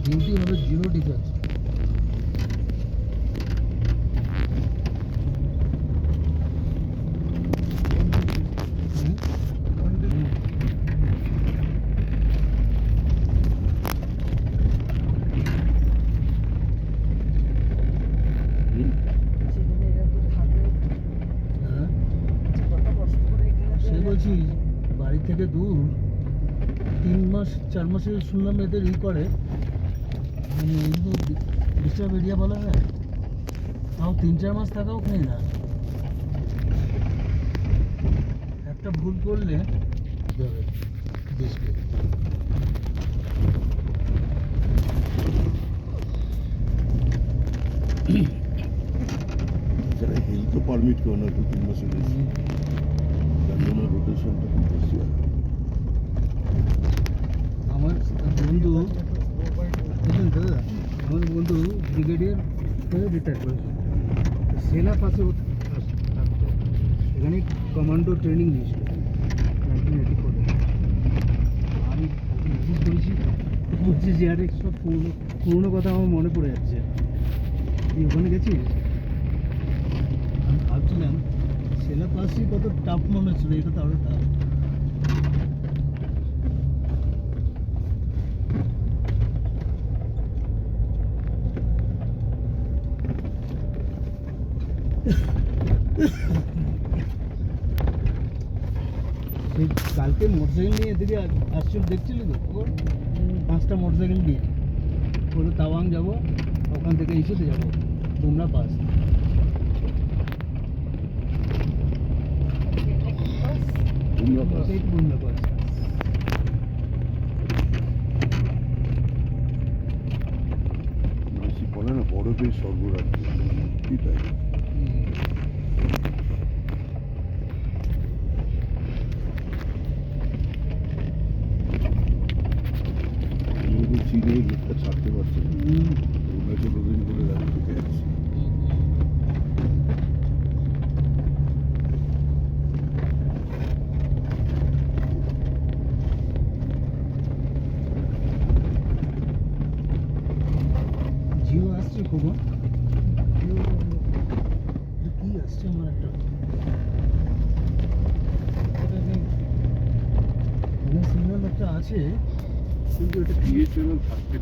Duty হবে 0 defence. সে বলছি বাড়ি থেকে দূর 3 মাস 4 মাসে শুনলাম এদের করে মানে এগুলো ডিস্টার্ব এরিয়া বলা হয়, তাও 3-4 মাস থাকাও খাই না। একটা ভুল করলে যাবে দেশকে। যারা হেলথ পারমিট করে না 2-3 মাসের বেশি, তার জন্য রোটেশনটা খুব বেশি হয়। আমার বন্ধু বুঝলেন তো দাদা, আমার বন্ধু ব্রিগেডিয়ার হয়ে রিটায়ার করেছে, সেনা পাশে থাকতো, এখানে কমান্ডো ট্রেনিং দিয়েছিল 1984। আমি মেসেজ করেছি, বলছি যে আরে সব পুরোনো কথা আমার মনে পড়ে যাচ্ছে। তুই ওখানে গেছিস? আমি ভাবছিলাম সেনা পাশই কত টাফ মনে হচ্ছিল, এটা তো আরো টাফ। কালকে মোটরসাইকেল নিয়ে এদিকে আসছিল, দেখছিলি তো ওর 5টা মোটরসাইকেল নিয়ে বলে তাওয়াং যাবো, ওখান থেকে ইস্যুতে যাবো বুমরা পাস। বুমরা পাস বেশি বলে না বরফের স্বর্গরাজ্য, কি তাই? চীনে গেটটা ছাড়তে পারছে না, ওনাকে দুদিন করে দাঁড়িয়ে থেকে যাচ্ছে। জিও আসছে খবর, কি আসছে আমার একটা সিগন্যাল একটা আছে, কিন্তু এটা বিএসএনএল থাকতে